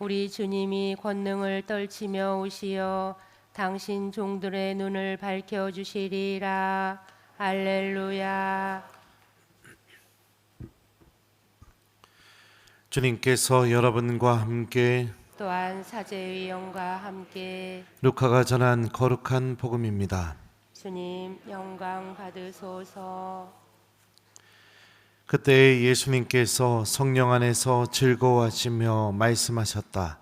우리 주님이 권능을 떨치며 오시어 당신 종들의 눈을 밝혀주시리라. 할렐루야. 주님께서 여러분과 함께 또한 사제의 영과 함께 루카가 전한 거룩한 복음입니다. 주님 영광 받으소서. 그때 예수님께서 성령 안에서 즐거워하시며 말씀하셨다.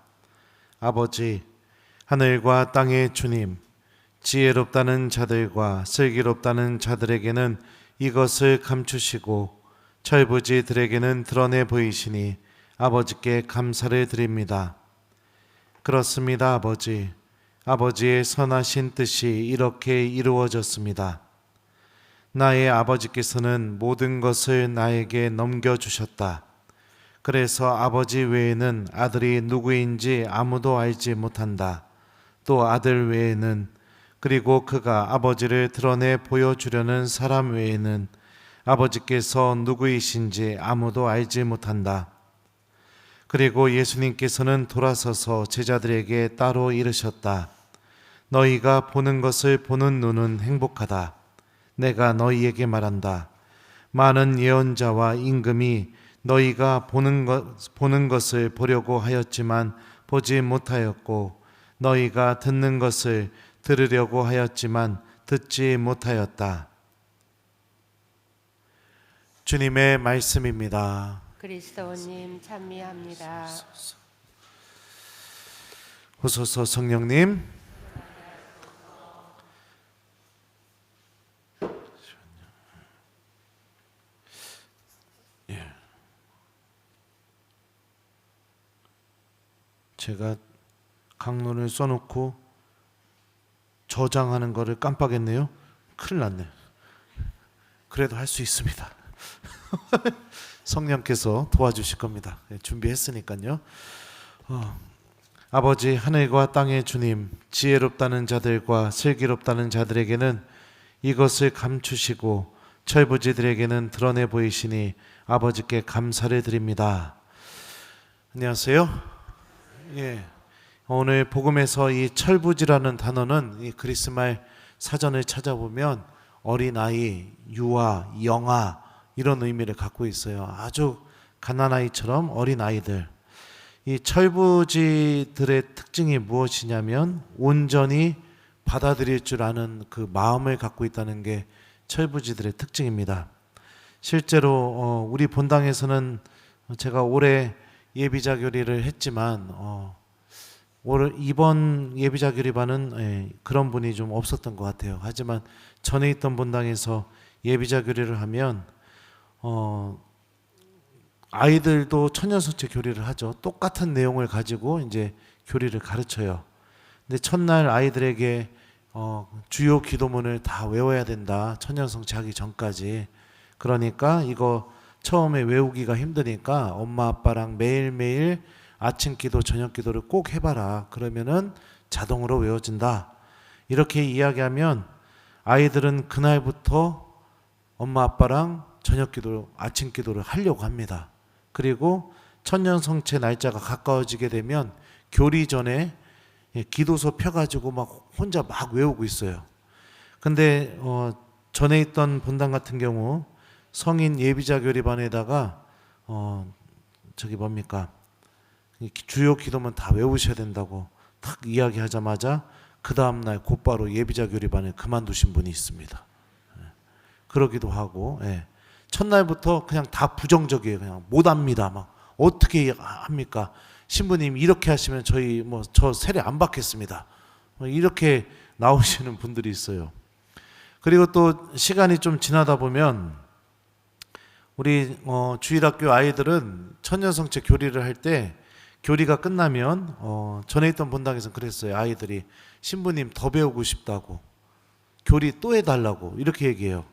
아버지, 하늘과 땅의 주님, 지혜롭다는 자들과 슬기롭다는 자들에게는 이것을 감추시고 철부지들에게는 드러내 보이시니 아버지께 감사를 드립니다. 그렇습니다, 아버지. 아버지의 선하신 뜻이 이렇게 이루어졌습니다. 나의 아버지께서는 모든 것을 나에게 넘겨주셨다. 그래서 아버지 외에는 아들이 누구인지 아무도 알지 못한다. 또 아들 외에는, 그리고 그가 아버지를 드러내 보여주려는 사람 외에는 아버지께서 누구이신지 아무도 알지 못한다. 그리고 예수님께서는 돌아서서 제자들에게 따로 이르셨다. 너희가 보는 것을 보는 눈은 행복하다. 내가 너희에게 말한다. 많은 예언자와 임금이 너희가 보는 것을 보려고 하였지만 보지 못하였고, 너희가 듣는 것을 들으려고 하였지만 듣지 못하였다. 주님의 말씀입니다. 그리스도님 찬미합니다. 오소서 성령님. 제가 강론을 써놓고 저장하는 거를 깜빡했네요. 큰일 났네. 그래도 할 수 있습니다. 성령께서 도와주실 겁니다. 준비했으니까요. 아버지, 하늘과 땅의 주님, 지혜롭다는 자들과 슬기롭다는 자들에게는 이것을 감추시고 철부지들에게는 드러내 보이시니 아버지께 감사를 드립니다. 안녕하세요. 예, 오늘 복음에서 이 철부지라는 단어는 이 그리스말 사전을 찾아보면 어린아이, 유아, 영아 이런 의미를 갖고 있어요. 아주 갓난아이처럼 어린아이들. 이 철부지들의 특징이 무엇이냐면 온전히 받아들일 줄 아는 그 마음을 갖고 있다는 게 철부지들의 특징입니다. 실제로 우리 본당에서는 제가 올해 예비자 교리를 했지만 이번 예비자 교리반은 그런 분이 좀 없었던 것 같아요. 하지만 전에 있던 본당에서 예비자 교리를 하면 아이들도 천년성체 교리를 하죠. 똑같은 내용을 가지고 이제 교리를 가르쳐요. 근데 첫날 아이들에게 주요 기도문을 다 외워야 된다. 천년성체 하기 전까지. 그러니까 이거 처음에 외우기가 힘드니까 엄마 아빠랑 매일매일 아침 기도 저녁 기도를 꼭 해봐라. 그러면은 자동으로 외워진다. 이렇게 이야기하면 아이들은 그날부터 엄마 아빠랑 저녁 기도 아침 기도를 하려고 합니다. 그리고 천년성체 날짜가 가까워지게 되면 교리 전에 기도서 펴가지고 막 혼자 막 외우고 있어요. 근데 전에 있던 본당 같은 경우 성인 예비자 교리반에다가 주요 기도만 다 외우셔야 된다고 딱 이야기하자마자 그 다음날 곧바로 예비자 교리반을 그만두신 분이 있습니다. 그러기도 하고, 첫날부터 그냥 다 부정적이에요. 그냥 못합니다. 막 어떻게 합니까? 신부님 이렇게 하시면 저 세례 안 받겠습니다. 이렇게 나오시는 분들이 있어요. 그리고 또 시간이 좀 지나다 보면 우리 주일학교 아이들은 천년성체 교리를 할 때 교리가 끝나면 전에 있던 본당에서는 그랬어요. 아이들이 신부님 더 배우고 싶다고, 교리 또 해달라고 이렇게 얘기해요.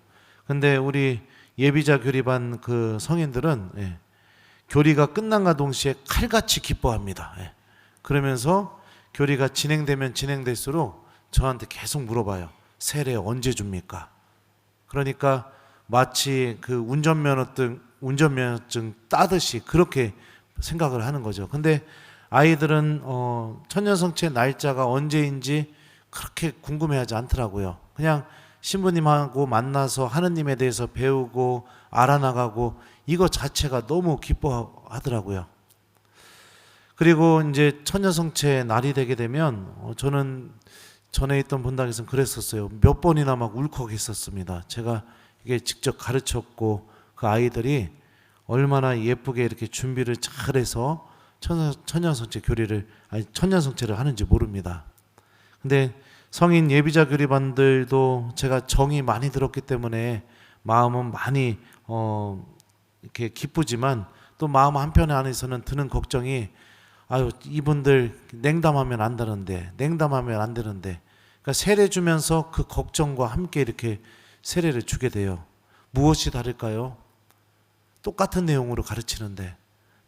근데 우리 예비자 교리반 그 성인들은 교리가 끝난과 동시에 칼같이 기뻐합니다. 그러면서 교리가 진행되면 진행될수록 저한테 계속 물어봐요. 세례 언제 줍니까? 그러니까 마치 그 운전면허증 따듯이 그렇게 생각을 하는 거죠. 근데 아이들은 천년성체 날짜가 언제인지 그렇게 궁금해하지 않더라고요. 그냥 신부님하고 만나서 하느님에 대해서 배우고 알아나가고 이거 자체가 너무 기뻐하더라고요. 그리고 이제 천년성체 날이 되게 되면 저는 전에 있던 본당에서는 그랬었어요. 몇 번이나 막 울컥했었습니다. 제가 이게 직접 가르쳤고 그 아이들이 얼마나 예쁘게 이렇게 준비를 잘해서 천년성체 교리를 천년성체를 하는지 모릅니다. 근데 성인 예비자 교리반들도 제가 정이 많이 들었기 때문에 마음은 많이 이렇게 기쁘지만 또 마음 한편에 안에서는 드는 걱정이 아유 이분들 냉담하면 안 되는데 그러니까 세례 주면서 그 걱정과 함께 이렇게 세례를 주게 돼요. 무엇이 다를까요? 똑같은 내용으로 가르치는데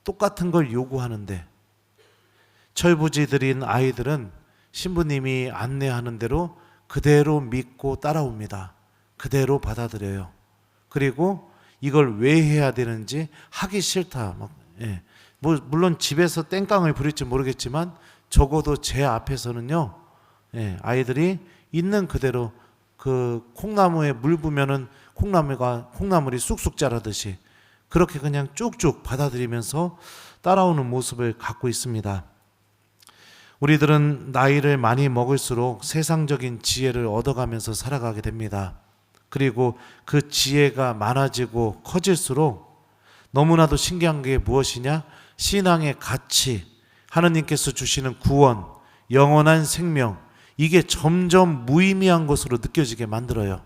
똑같은 걸 요구하는데 철부지들인 아이들은 신부님이 안내하는 대로 그대로 믿고 따라옵니다. 그대로 받아들여요. 그리고 이걸 왜 해야 되는지 하기 싫다. 물론 집에서 땡깡을 부릴지 모르겠지만 적어도 제 앞에서는요, 아이들이 있는 그대로 그 콩나무에 물 부면은 콩나물이 쑥쑥 자라듯이 그렇게 그냥 쭉쭉 받아들이면서 따라오는 모습을 갖고 있습니다. 우리들은 나이를 많이 먹을수록 세상적인 지혜를 얻어가면서 살아가게 됩니다. 그리고 그 지혜가 많아지고 커질수록 너무나도 신기한 게 무엇이냐? 신앙의 가치, 하느님께서 주시는 구원, 영원한 생명, 이게 점점 무의미한 것으로 느껴지게 만들어요.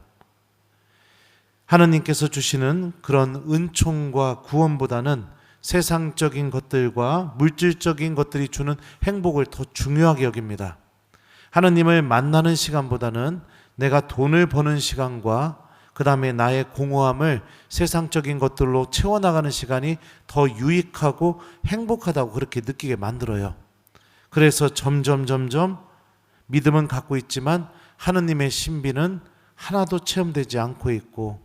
하느님께서 주시는 그런 은총과 구원보다는 세상적인 것들과 물질적인 것들이 주는 행복을 더 중요하게 여깁니다. 하느님을 만나는 시간보다는 내가 돈을 버는 시간과 그 다음에 나의 공허함을 세상적인 것들로 채워나가는 시간이 더 유익하고 행복하다고 그렇게 느끼게 만들어요. 그래서 점점 믿음은 갖고 있지만 하느님의 신비는 하나도 체험되지 않고 있고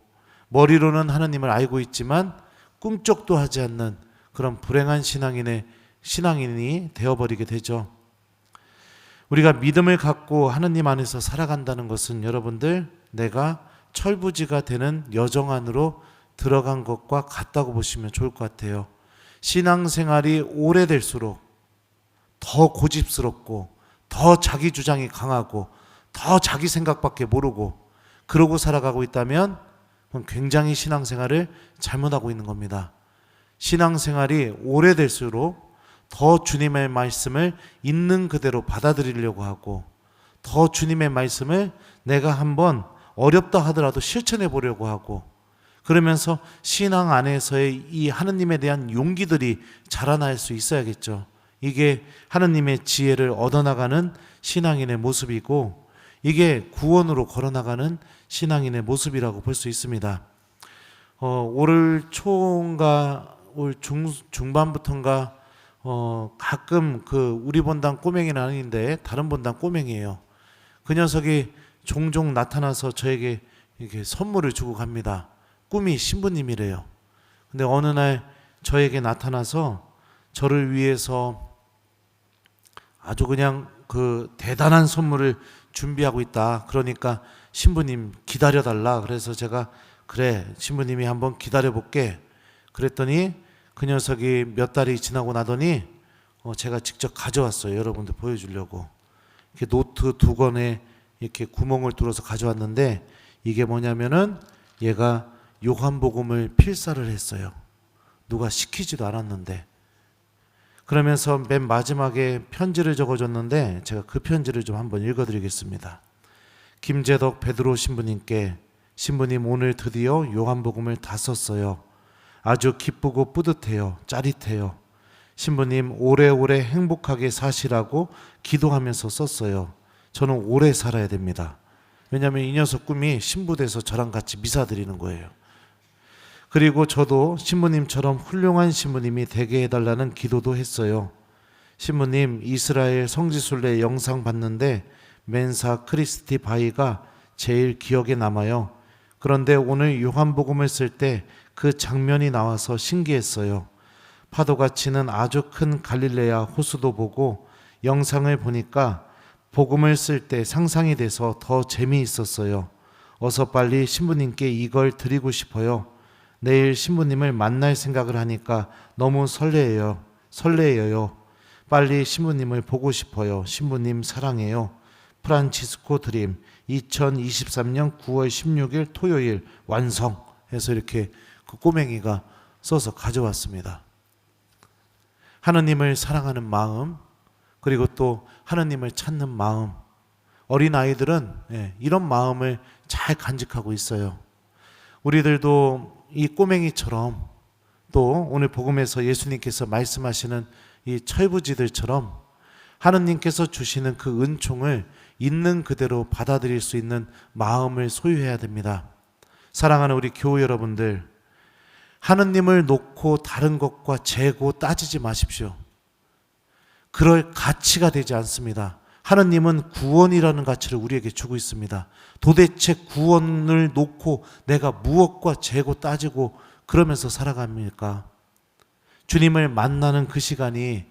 머리로는 하느님을 알고 있지만 꿈쩍도 하지 않는 그런 불행한 신앙인이 되어버리게 되죠. 우리가 믿음을 갖고 하느님 안에서 살아간다는 것은 여러분들 내가 철부지가 되는 여정 안으로 들어간 것과 같다고 보시면 좋을 것 같아요. 신앙생활이 오래될수록 더 고집스럽고 더 자기 주장이 강하고 더 자기 생각밖에 모르고 그러고 살아가고 있다면 그건 굉장히 신앙생활을 잘못하고 있는 겁니다. 신앙생활이 오래될수록 더 주님의 말씀을 있는 그대로 받아들이려고 하고 더 주님의 말씀을 내가 한번 어렵다 하더라도 실천해 보려고 하고 그러면서 신앙 안에서의 이 하느님에 대한 용기들이 자라날 수 있어야겠죠. 이게 하느님의 지혜를 얻어나가는 신앙인의 모습이고 이게 구원으로 걸어나가는 신앙인의 모습이라고 볼 수 있습니다. 올 초인가 올 중반부터인가 가끔 그 우리 본당 꼬맹이는 아닌데 다른 본당 꼬맹이에요. 그 녀석이 종종 나타나서 저에게 이렇게 선물을 주고 갑니다. 꿈이 신부님이래요. 근데 어느 날 저에게 나타나서 저를 위해서 아주 그냥 그 대단한 선물을 준비하고 있다. 그러니까 신부님 기다려달라. 그래서 제가 그래 신부님이 한번 기다려볼게. 그랬더니 그 녀석이 몇 달이 지나고 나더니 제가 직접 가져왔어요. 여러분들 보여주려고. 이렇게 노트 2권에 이렇게 구멍을 뚫어서 가져왔는데 이게 뭐냐면은 얘가 요한복음을 필사를 했어요. 누가 시키지도 않았는데. 그러면서 맨 마지막에 편지를 적어줬는데 제가 그 편지를 좀 한번 읽어드리겠습니다. 김재덕 베드로 신부님께 신부님 오늘 드디어 요한복음을 다 썼어요. 아주 기쁘고 뿌듯해요. 짜릿해요. 신부님 오래오래 행복하게 사시라고 기도하면서 썼어요. 저는 오래 살아야 됩니다. 왜냐하면 이 녀석 꿈이 신부돼서 저랑 같이 미사 드리는 거예요. 그리고 저도 신부님처럼 훌륭한 신부님이 되게 해달라는 기도도 했어요. 신부님 이스라엘 성지순례 영상 봤는데 멘사 크리스티 바이가 제일 기억에 남아요. 그런데 오늘 요한복음을 쓸 때 그 장면이 나와서 신기했어요. 파도가 치는 아주 큰 갈릴레아 호수도 보고 영상을 보니까 복음을 쓸 때 상상이 돼서 더 재미있었어요. 어서 빨리 신부님께 이걸 드리고 싶어요. 내일 신부님을 만날 생각을 하니까 너무 설레요. 빨리 신부님을 보고 싶어요. 신부님 사랑해요. 프란치스코 드림 2023년 9월 16일 토요일 완성 해서 이렇게 그 꼬맹이가 써서 가져왔습니다. 하느님을 사랑하는 마음, 그리고 또 하느님을 찾는 마음, 어린아이들은 이런 마음을 잘 간직하고 있어요. 우리들도 이 꼬맹이처럼 또 오늘 복음에서 예수님께서 말씀하시는 이 철부지들처럼 하느님께서 주시는 그 은총을 있는 그대로 받아들일 수 있는 마음을 소유해야 됩니다. 사랑하는 우리 교우 여러분들, 하느님을 놓고 다른 것과 재고 따지지 마십시오. 그럴 가치가 되지 않습니다. 하느님은 구원이라는 가치를 우리에게 주고 있습니다. 도대체 구원을 놓고 내가 무엇과 재고 따지고 그러면서 살아갑니까? 주님을 만나는 그 시간이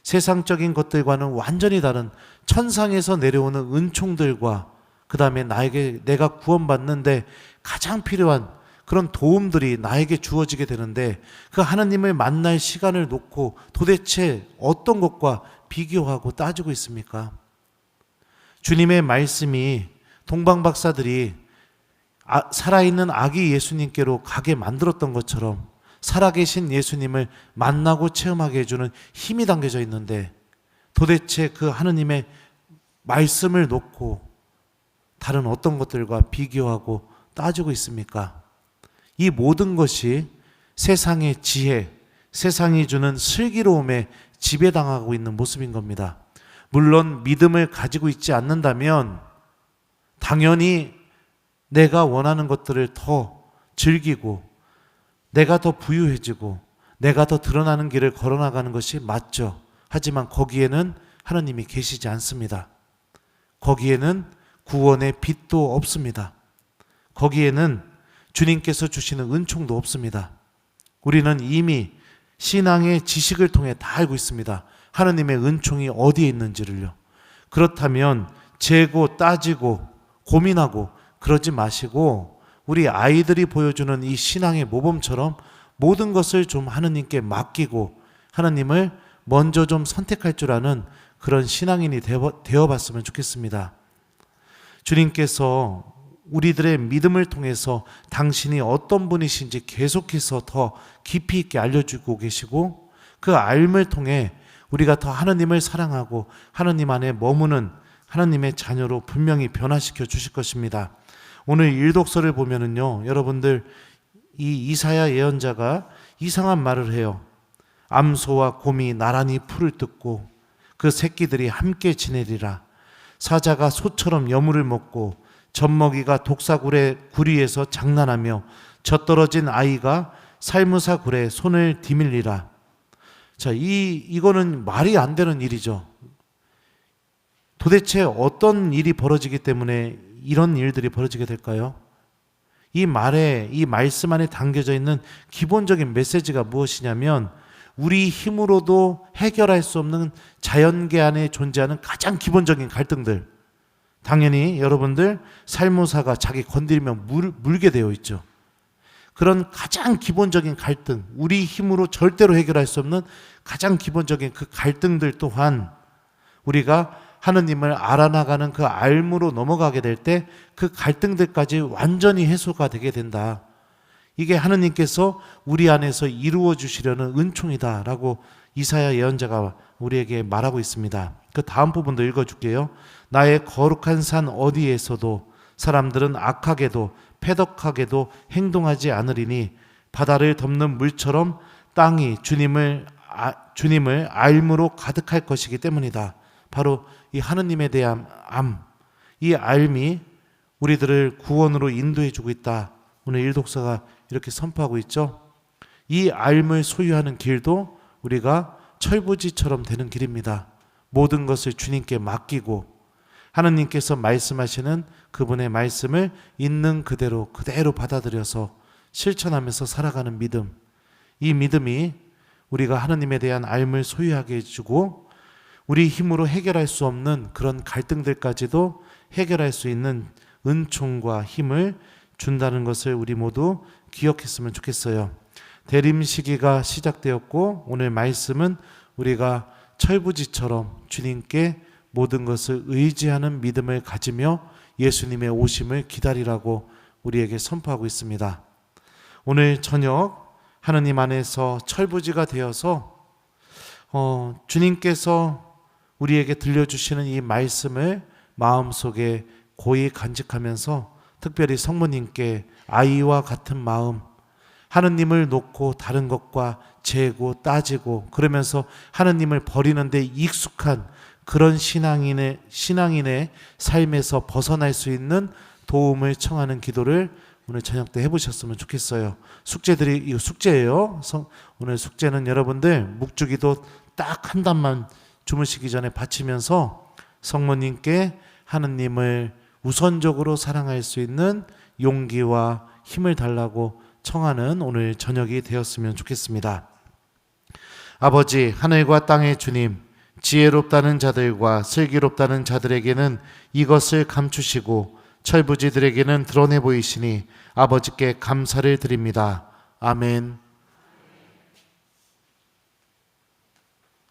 세상적인 것들과는 완전히 다른 천상에서 내려오는 은총들과 그 다음에 내가 구원받는데 가장 필요한 그런 도움들이 나에게 주어지게 되는데, 그 하나님을 만날 시간을 놓고 도대체 어떤 것과 비교하고 따지고 있습니까? 주님의 말씀이 동방박사들이 살아있는 아기 예수님께로 가게 만들었던 것처럼 살아계신 예수님을 만나고 체험하게 해주는 힘이 담겨져 있는데, 도대체 그 하느님의 말씀을 놓고 다른 어떤 것들과 비교하고 따지고 있습니까? 이 모든 것이 세상의 지혜, 세상이 주는 슬기로움에 지배당하고 있는 모습인 겁니다. 물론 믿음을 가지고 있지 않는다면 당연히 내가 원하는 것들을 더 즐기고 내가 더 부유해지고 내가 더 드러나는 길을 걸어나가는 것이 맞죠. 하지만 거기에는 하나님이 계시지 않습니다. 거기에는 구원의 빛도 없습니다. 거기에는 주님께서 주시는 은총도 없습니다. 우리는 이미 신앙의 지식을 통해 다 알고 있습니다. 하나님의 은총이 어디에 있는지를요. 그렇다면 재고 따지고 고민하고 그러지 마시고 우리 아이들이 보여주는 이 신앙의 모범처럼 모든 것을 좀 하느님께 맡기고 하나님을 먼저 좀 선택할 줄 아는 그런 신앙인이 되어봤으면 좋겠습니다. 주님께서 우리들의 믿음을 통해서 당신이 어떤 분이신지 계속해서 더 깊이 있게 알려주고 계시고, 그 알을 통해 우리가 더 하나님을 사랑하고 하나님 안에 머무는 하나님의 자녀로 분명히 변화시켜 주실 것입니다. 오늘 일독서를 보면은요, 여러분들 이 이사야 예언자가 이상한 말을 해요. 암소와 곰이 나란히 풀을 뜯고 그 새끼들이 함께 지내리라. 사자가 소처럼 여물을 먹고 젖먹이가 독사굴의 구리에서 장난하며 젖떨어진 아이가 살무사 굴에 손을 디밀리라. 자, 이거는 말이 안 되는 일이죠. 도대체 어떤 일이 벌어지기 때문에 이런 일들이 벌어지게 될까요? 이 말씀 안에 담겨져 있는 기본적인 메시지가 무엇이냐면, 우리 힘으로도 해결할 수 없는 자연계 안에 존재하는 가장 기본적인 갈등들. 당연히 여러분들 살모사가 자기 건드리면 물게 되어 있죠. 그런 가장 기본적인 갈등, 우리 힘으로 절대로 해결할 수 없는 가장 기본적인 그 갈등들 또한 우리가 하느님을 알아나가는 그 알무로 넘어가게 될 때 그 갈등들까지 완전히 해소가 되게 된다. 이게 하느님께서 우리 안에서 이루어 주시려는 은총이다라고 이사야 예언자가 우리에게 말하고 있습니다. 그 다음 부분도 읽어줄게요. 나의 거룩한 산 어디에서도 사람들은 악하게도 패덕하게도 행동하지 않으리니 바다를 덮는 물처럼 땅이 주님을 알므로 가득할 것이기 때문이다. 바로 이 하느님에 대한 이 알미 우리들을 구원으로 인도해 주고 있다. 오늘 일독서가 이렇게 선포하고 있죠. 이 알을 소유하는 길도 우리가 철부지처럼 되는 길입니다. 모든 것을 주님께 맡기고 하느님께서 말씀하시는 그분의 말씀을 있는 그대로 받아들여서 실천하면서 살아가는 믿음. 이 믿음이 우리가 하나님에 대한 알을 소유하게 해주고 우리 힘으로 해결할 수 없는 그런 갈등들까지도 해결할 수 있는 은총과 힘을 준다는 것을 우리 모두 기억했으면 좋겠어요. 대림 시기가 시작되었고 오늘 말씀은 우리가 철부지처럼 주님께 모든 것을 의지하는 믿음을 가지며 예수님의 오심을 기다리라고 우리에게 선포하고 있습니다. 오늘 저녁 하나님 안에서 철부지가 되어서 주님께서 우리에게 들려주시는 이 말씀을 마음속에 고이 간직하면서 특별히 성모님께 아이와 같은 마음, 하느님을 놓고 다른 것과 재고 따지고 그러면서 하느님을 버리는데 익숙한 그런 신앙인의 삶에서 벗어날 수 있는 도움을 청하는 기도를 오늘 저녁 때 해보셨으면 좋겠어요. 이거 숙제예요. 오늘 숙제는 여러분들 묵주기도 딱 한 단만 주무시기 전에 바치면서 성모님께 하느님을 우선적으로 사랑할 수 있는 용기와 힘을 달라고 청하는 오늘 저녁이 되었으면 좋겠습니다. 아버지, 하늘과 땅의 주님, 지혜롭다는 자들과 슬기롭다는 자들에게는 이것을 감추시고 철부지들에게는 드러내 보이시니 아버지께 감사를 드립니다. 아멘.